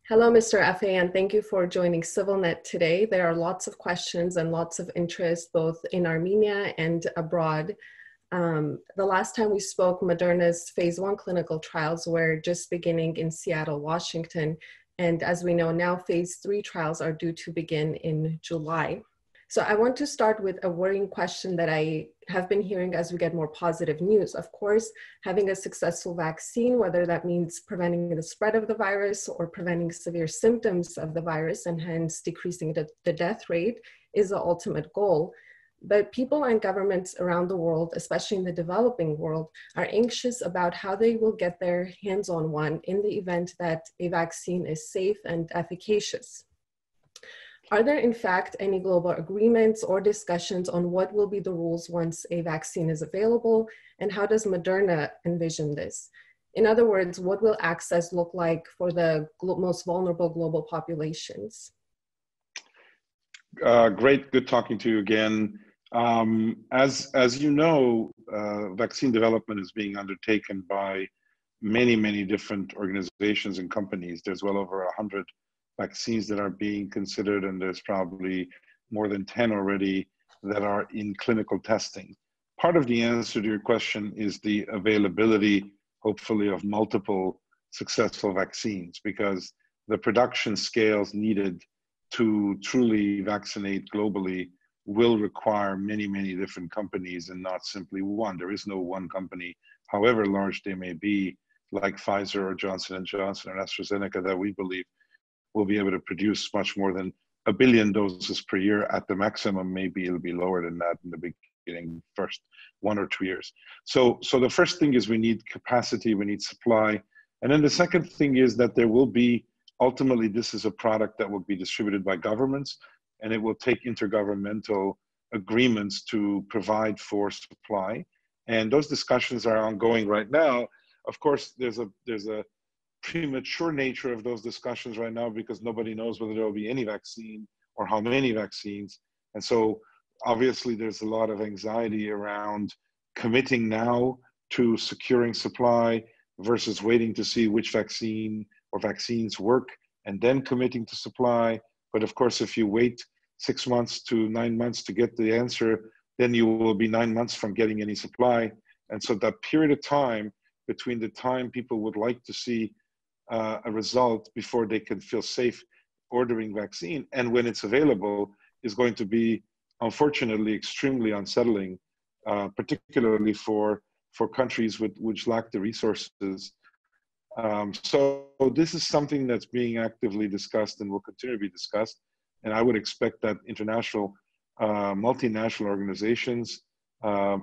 Hello, Mr. Afeyan. Thank you for joining CivilNet today. There are lots of questions and lots of interest both in Armenia and abroad. The last time we spoke, Moderna's phase 1 clinical trials were just beginning in Seattle, Washington. And as we know now, phase 3 trials are due to begin in July. So I want to start with a worrying question that I have been hearing as we get more positive news. Of course, having a successful vaccine, whether that means preventing the spread of the virus or preventing severe symptoms of the virus and hence decreasing the death rate, is the ultimate goal. But people and governments around the world, especially in the developing world, are anxious about how they will get their hands on one in the event that a vaccine is safe and efficacious. Are there, in fact, any global agreements or discussions on what will be the rules once a vaccine is available? And how does Moderna envision this? In other words, what will access look like for the most vulnerable global populations? Great, good talking to you again. As you know, vaccine development is being undertaken by many different organizations and companies. There's well over 100 vaccines that are being considered, and there's probably more than 10 already that are in clinical testing. Part of the answer to your question is the availability, hopefully, of multiple successful vaccines, because the production scales needed to truly vaccinate globally will require many different companies and not simply one. There is no one company, however large they may be, like Pfizer or Johnson & Johnson or AstraZeneca, that we believe will be able to produce much more than 1 billion doses per year at the maximum. Maybe it'll be lower than that in the beginning, first 1 or 2 years. So the first thing is we need capacity, we need supply. And then the second thing is that there will be, ultimately, this is a product that will be distributed by governments, and it will take intergovernmental agreements to provide for supply. And those discussions are ongoing right now. Of course, there's a premature nature of those discussions right now because nobody knows whether there will be any vaccine or how many vaccines. And so obviously there's a lot of anxiety around committing now to securing supply versus waiting to see which vaccine or vaccines work and then committing to supply. But of course, if you wait 6 months to 9 months to get the answer, then you will be 9 months from getting any supply. And so that period of time between the time people would like to see a result before they can feel safe ordering vaccine and when it's available is going to be, unfortunately, extremely unsettling, particularly for countries which lack the resources. So this is something that's being actively discussed and will continue to be discussed. And I would expect that international, multinational organizations,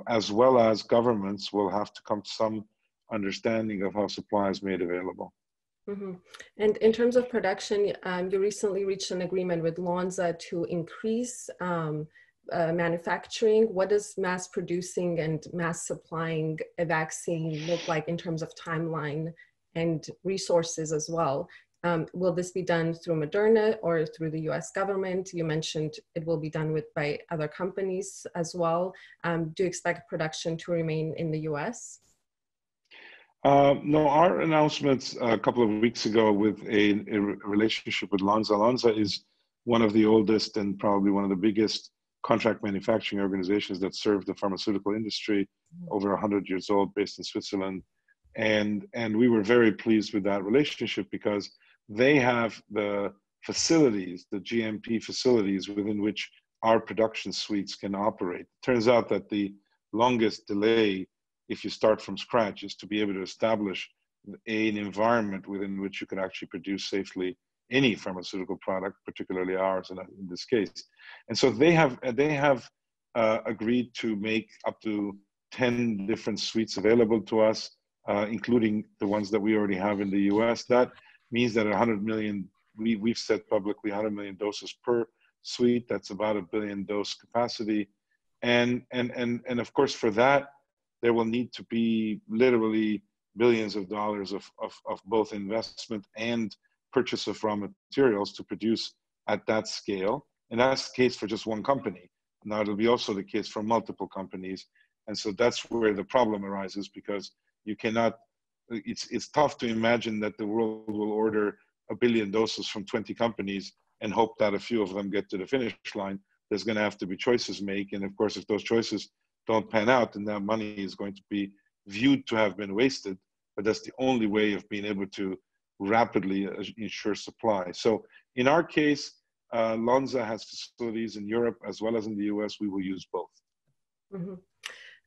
as well as governments, will have to come to some understanding of how supply is made available. Mm-hmm. And in terms of production, you recently reached an agreement with Lonza to increase manufacturing. What does mass producing and mass supplying a vaccine look like in terms of timeline and resources as well? Will this be done through Moderna or through the US government? You mentioned it will be done by other companies as well. Do you expect production to remain in the US? No, our announcements a couple of weeks ago with a relationship with Lonza. Lonza is one of the oldest and probably one of the biggest contract manufacturing organizations that serve the pharmaceutical industry, over 100 years old, based in Switzerland. And we were very pleased with that relationship because they have the facilities, the GMP facilities within which our production suites can operate. Turns out that the longest delay, if you start from scratch, is to be able to establish an environment within which you can actually produce safely any pharmaceutical product, particularly ours in this case. And so they have agreed to make up to 10 different suites available to us, including the ones that we already have in the US. That means that 100 million, we've said publicly 100 million doses per suite. That's about 1 billion dose capacity. And of course, for that, there will need to be literally billions of dollars of both investment and purchase of raw materials to produce at that scale. And that's the case for just one company. Now it'll be also the case for multiple companies. And so that's where the problem arises, because you cannot, it's tough to imagine that the world will order 1 billion doses from 20 companies and hope that a few of them get to the finish line. There's going to have to be choices made. And of course, if those choices don't pan out, then that money is going to be viewed to have been wasted. But that's the only way of being able to rapidly ensure supply. So in our case, Lonza has facilities in Europe as well as in the US. We will use both. Mm-hmm.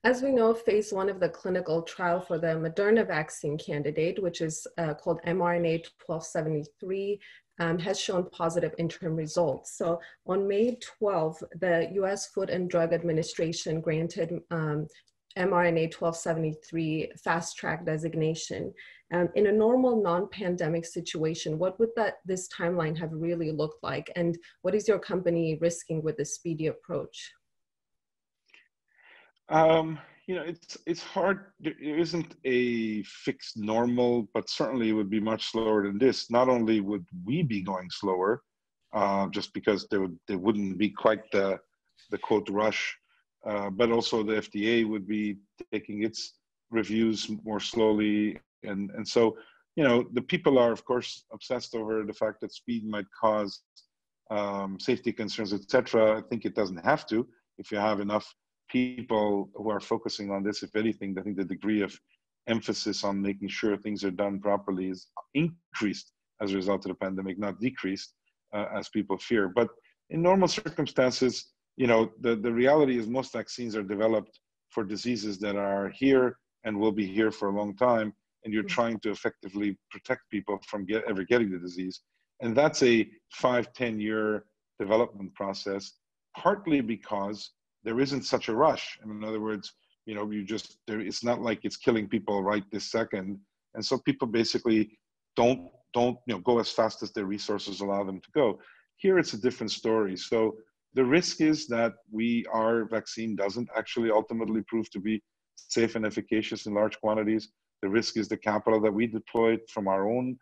As we know, phase 1 of the clinical trial for the Moderna vaccine candidate, which is called mRNA 1273, has shown positive interim results. So on May 12, the US Food and Drug Administration granted mRNA 1273 fast track designation. In a normal non-pandemic situation, what would this timeline have really looked like? And what is your company risking with the speedy approach? You know, it's hard. There isn't a fixed normal, but certainly it would be much slower than this. Not only would we be going slower, just because there wouldn't be quite the quote rush, but also the FDA would be taking its reviews more slowly, and so you know the people are of course obsessed over the fact that speed might cause safety concerns, etc. I think it doesn't have to if you have enough people who are focusing on this. If anything, I think the degree of emphasis on making sure things are done properly is increased as a result of the pandemic, not decreased as people fear. But in normal circumstances, you know, the reality is most vaccines are developed for diseases that are here and will be here for a long time, and you're trying to effectively protect people from ever getting the disease. And that's a 5-10 year development process, partly because there isn't such a rush. In other words, you know, it's not like it's killing people right this second. And so people basically don't go as fast as their resources allow them to go. Here it's a different story. So the risk is that our vaccine doesn't actually ultimately prove to be safe and efficacious in large quantities. The risk is the capital that we deployed from our own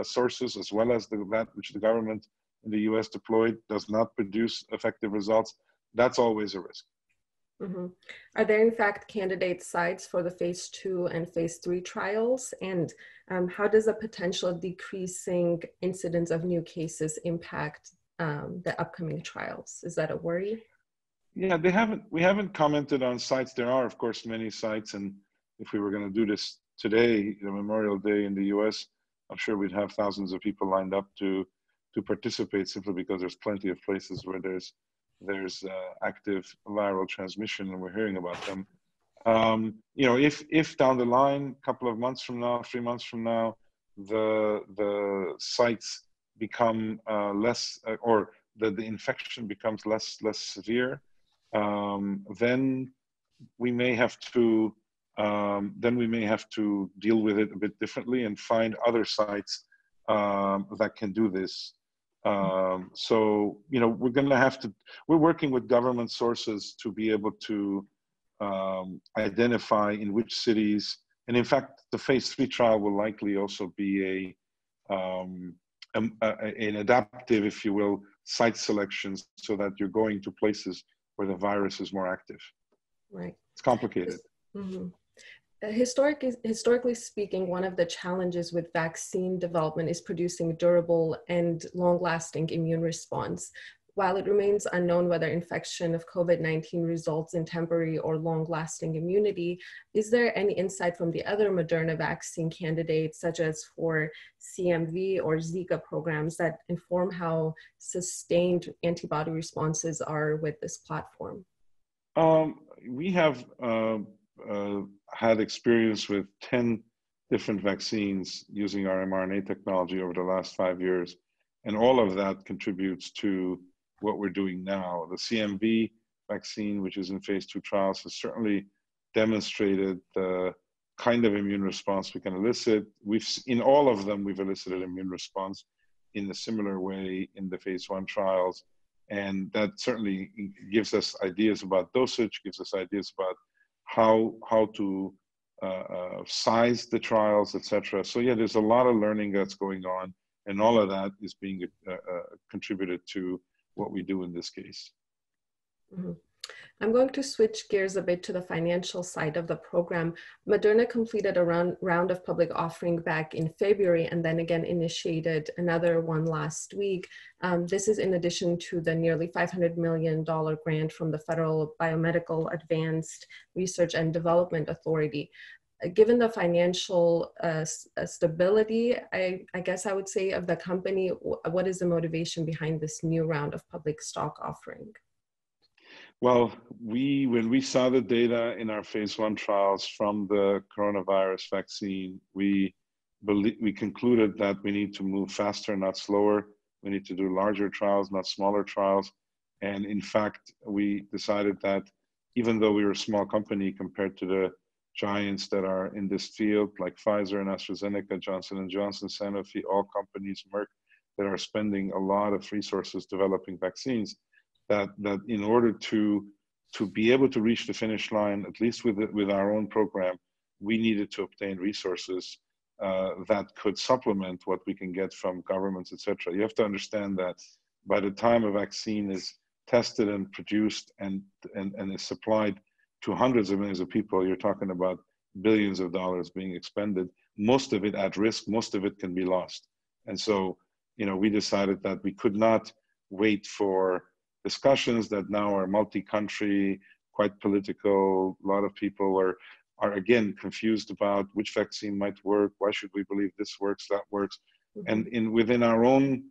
sources, as well as that which the government in the US deployed, does not produce effective results. That's always a risk. Mm-hmm. Are there in fact candidate sites for the phase 2 and phase 3 trials? And how does a potential decreasing incidence of new cases impact the upcoming trials? Is that a worry? Yeah, we haven't commented on sites. There are, of course, many sites. And if we were going to do this today, Memorial Day in the US, I'm sure we'd have thousands of people lined up to participate, simply because there's plenty of places where there's active viral transmission, and we're hearing about them. You know, if down the line, a couple of months from now, 3 months from now, the sites become less, or the infection becomes less severe, then we may have to deal with it a bit differently and find other sites that can do this. So, you know, we're working with government sources to be able to identify in which cities, and in fact, the phase 3 trial will likely also be an adaptive, if you will, site selections, so that you're going to places where the virus is more active. Right. It's complicated. Mm-hmm. Historically speaking, one of the challenges with vaccine development is producing durable and long-lasting immune response. While it remains unknown whether infection of COVID-19 results in temporary or long-lasting immunity, is there any insight from the other Moderna vaccine candidates, such as for CMV or Zika programs, that inform how sustained antibody responses are with this platform? We have had experience with 10 different vaccines using our mRNA technology over the last 5 years. And all of that contributes to what we're doing now. The CMV vaccine, which is in phase 2 trials, has certainly demonstrated the kind of immune response we can elicit. In all of them, we've elicited immune response in a similar way in the phase 1 trials. And that certainly gives us ideas about dosage, gives us ideas about how to size the trials, etc. So yeah, there's a lot of learning that's going on, and all of that is being contributed to what we do in this case. Mm-hmm. I'm going to switch gears a bit to the financial side of the program. Moderna completed a round of public offering back in February and then again initiated another one last week. This is in addition to the nearly $500 million grant from the Federal Biomedical Advanced Research and Development Authority. Given the financial stability, I guess I would say, of the company, what is the motivation behind this new round of public stock offering? Well, when we saw the data in our phase 1 trials from the coronavirus vaccine, we concluded that we need to move faster, not slower. We need to do larger trials, not smaller trials. And in fact, we decided that even though we were a small company compared to the giants that are in this field, like Pfizer and AstraZeneca, Johnson & Johnson, Sanofi, all companies, Merck, that are spending a lot of resources developing vaccines, that in order to be able to reach the finish line, at least with our own program, we needed to obtain resources that could supplement what we can get from governments, etc. You have to understand that by the time a vaccine is tested and produced and is supplied to hundreds of millions of people, you're talking about billions of dollars being expended, most of it at risk, most of it can be lost. And so, we decided that we could not wait for discussions that now are multi-country, quite political. A lot of people are again confused about which vaccine might work. Why should we believe this works, that works? Mm-hmm. And within our own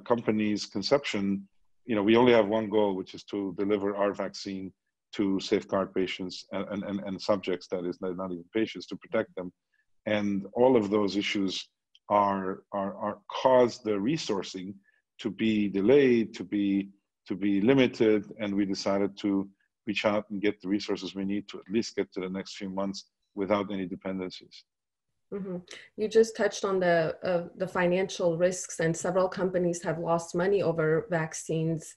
company's conception, we only have one goal, which is to deliver our vaccine to safeguard patients and subjects, that is not even patients, to protect them. And all of those issues are cause the resourcing to be delayed, to be limited, and we decided to reach out and get the resources we need to at least get to the next few months without any dependencies. Mm-hmm. You just touched on the financial risks, and several companies have lost money over vaccines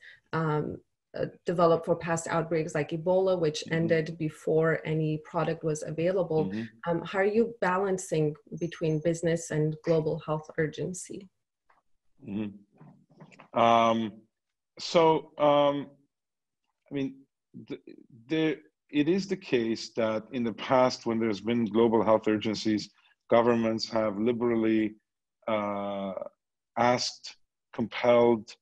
developed for past outbreaks like Ebola, which mm-hmm. ended before any product was available. Mm-hmm. How are you balancing between business and global health urgency? Mm-hmm. It is the case that in the past, when there's been global health urgencies, governments have liberally asked, compelled,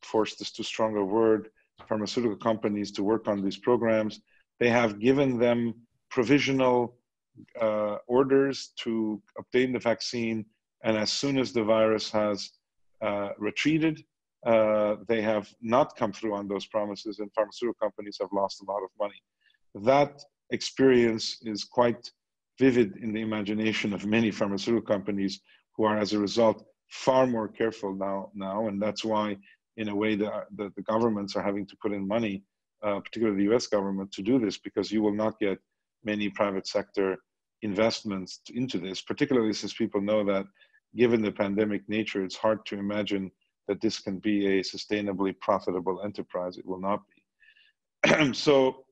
forced is too strong a word, pharmaceutical companies to work on these programs. They have given them provisional orders to obtain the vaccine, and as soon as the virus has retreated, they have not come through on those promises, and pharmaceutical companies have lost a lot of money. That experience is quite vivid in the imagination of many pharmaceutical companies, who are, as a result, far more careful now, and that's why, in a way, the governments are having to put in money, particularly the US government, to do this, because you will not get many private sector investments into this, particularly since people know that, given the pandemic nature, it's hard to imagine that this can be a sustainably profitable enterprise. It will not be. So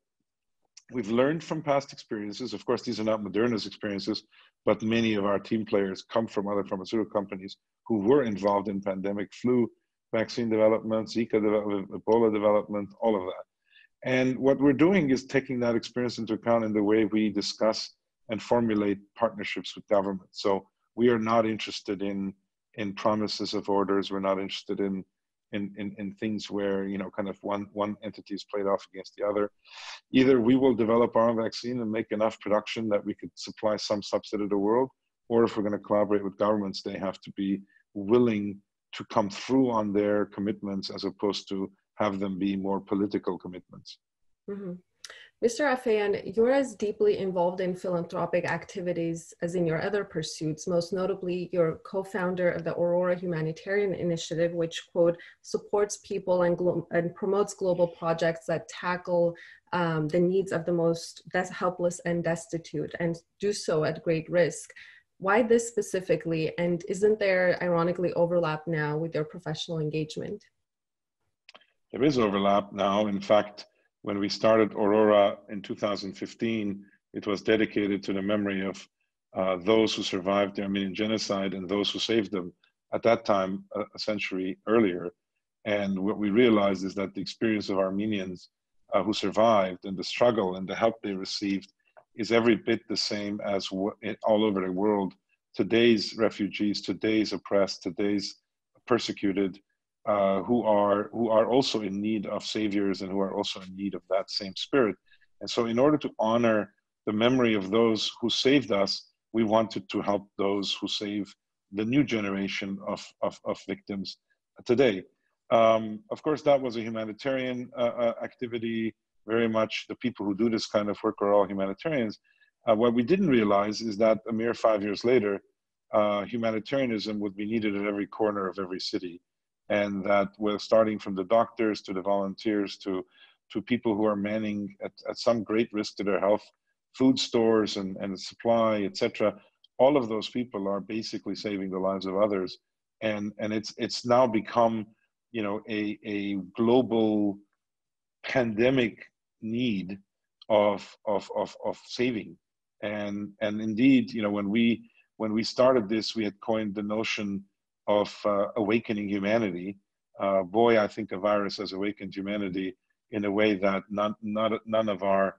we've learned from past experiences. Of course, these are not Moderna's experiences, but many of our team players come from other pharmaceutical companies who were involved in pandemic flu vaccine development, Zika development, Ebola development, all of that. And what we're doing is taking that experience into account in the way we discuss and formulate partnerships with governments. So we are not interested in promises of orders. We're not interested in things where, kind of one entity is played off against the other. Either we will develop our own vaccine and make enough production that we could supply some subset of the world, or if we're going to collaborate with governments, they have to be willing to come through on their commitments, as opposed to have them be more political commitments. Mm-hmm. Mr. Afeyan, you're as deeply involved in philanthropic activities as in your other pursuits. Most notably, you're co-founder of the Aurora Humanitarian Initiative, which, quote, supports people and promotes global projects that tackle the needs of the most helpless and destitute, and do so at great risk. Why this specifically? And isn't there, ironically, overlap now with your professional engagement? There is overlap now. In fact, when we started Aurora in 2015, it was dedicated to the memory of those who survived the Armenian genocide and those who saved them at that time, a century earlier. And what we realized is that the experience of Armenians who survived, and the struggle and the help they received is every bit the same as all over the world. Today's refugees, today's oppressed, today's persecuted, who are also in need of saviors and who are also in need of that same spirit. And so in order to honor the memory of those who saved us, we wanted to help those who save the new generation of victims today. Of course, that was a humanitarian activity. Very much the people who do this kind of work are all humanitarians. What we didn't realize is that a mere 5 years later, humanitarianism would be needed at every corner of every city. And that we're starting from the doctors to the volunteers to people who are manning at some great risk to their health, food stores and supply, etc. All of those people are basically saving the lives of others. And it's now become, you know, a global pandemic need of saving. And indeed, you know, when we started this, we had coined the notion of awakening humanity. Boy, I think a virus has awakened humanity in a way that none of our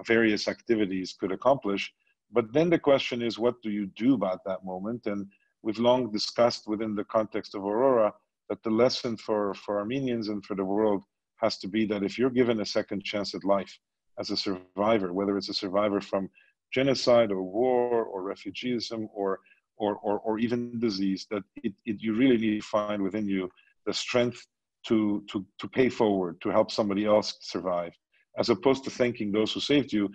various activities could accomplish. But then the question is, what do you do about that moment? And we've long discussed within the context of Aurora that the lesson for Armenians and for the world has to be that if you're given a second chance at life as a survivor, whether it's a survivor from genocide or war or refugeeism or even disease, that you really need to find within you the strength to pay forward, to help somebody else survive, as opposed to thanking those who saved you.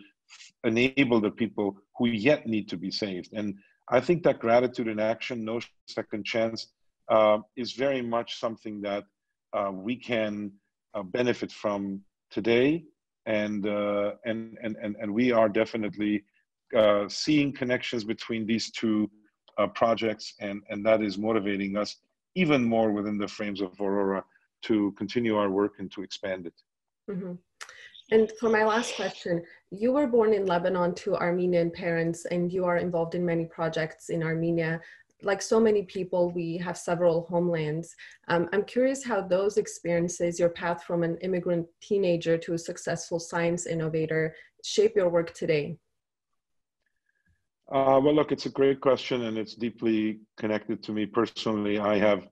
Enable the people who yet need to be saved. And I think that gratitude in action, no second chance, is very much something that we can benefit from today. And we are definitely seeing connections between these two projects, and that is motivating us even more within the frames of Aurora to continue our work and to expand it. Mm-hmm. And for my last question, you were born in Lebanon to Armenian parents, and you are involved in many projects in Armenia. Like so many people, we have several homelands. I'm curious how those experiences, your path from an immigrant teenager to a successful science innovator, shape your work today. Well, look, it's a great question, and it's deeply connected to me personally. I have,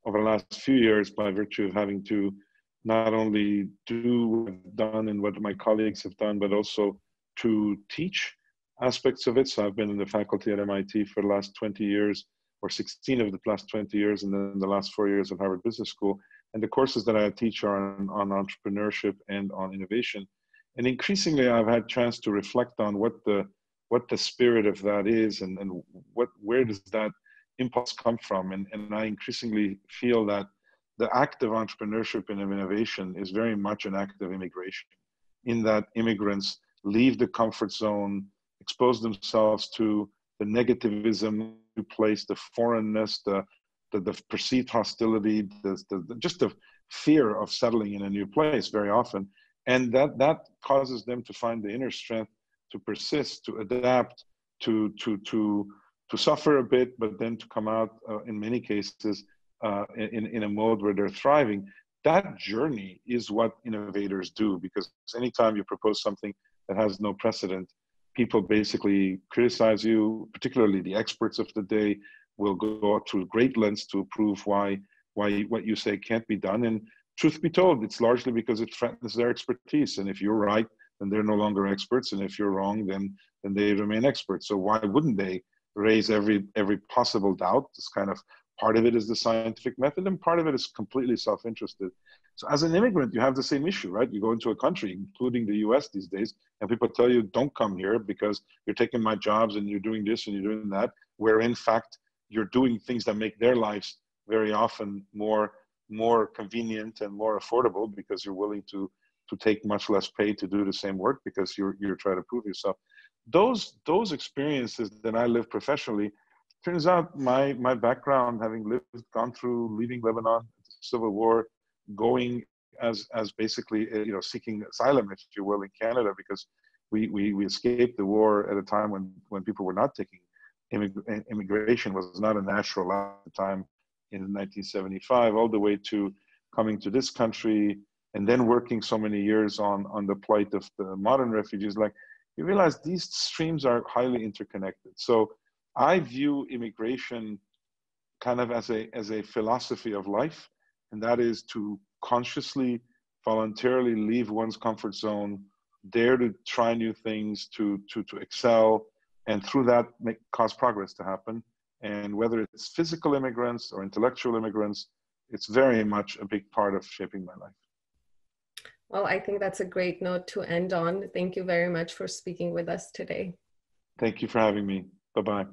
over the last few years, by virtue of having to not only do what I've done and what my colleagues have done, but also to teach aspects of it. So I've been in the faculty at MIT for the last 20 years, or 16 of the last 20 years, and then the last 4 years at Harvard Business School. And the courses that I teach are on entrepreneurship and on innovation. And increasingly, I've had a chance to reflect on what the spirit of that is, and where does that impulse come from. And I increasingly feel that the act of entrepreneurship and of innovation is very much an act of immigration, in that immigrants leave the comfort zone, expose themselves to the negativism, place, the foreignness, the perceived hostility, just the fear of settling in a new place very often. And that causes them to find the inner strength to persist, to adapt, to suffer a bit, but then to come out in many cases in a mode where they're thriving. That journey is what innovators do, because anytime you propose something that has no precedent, people basically criticize you, particularly the experts of the day will go to great lengths to prove why what you say can't be done. And truth be told, it's largely because it threatens their expertise. And if you're right, then they're no longer experts. And if you're wrong, then they remain experts. So why wouldn't they raise every possible doubt? This kind of part of it is the scientific method, and part of it is completely self-interested. So as an immigrant, you have the same issue, right? You go into a country, including the US these days, and people tell you, don't come here because you're taking my jobs and you're doing this and you're doing that, where in fact, you're doing things that make their lives very often more convenient and more affordable, because you're willing to take much less pay to do the same work because you're trying to prove yourself. Those experiences that I live professionally, turns out my background, having gone through leaving Lebanon, the civil war, going as basically seeking asylum, if you will, in Canada, because we escaped the war at a time when people were not taking immigration was not a natural at the time in 1975, all the way to coming to this country, and then working so many years on the plight of the modern refugees, like you realize these streams are highly interconnected. So I view immigration kind of as a philosophy of life, and that is to consciously, voluntarily leave one's comfort zone, dare to try new things, to excel, and through that cause progress to happen. And whether it's physical immigrants or intellectual immigrants, it's very much a big part of shaping my life. Well, I think that's a great note to end on. Thank you very much for speaking with us today. Thank you for having me. Bye-bye.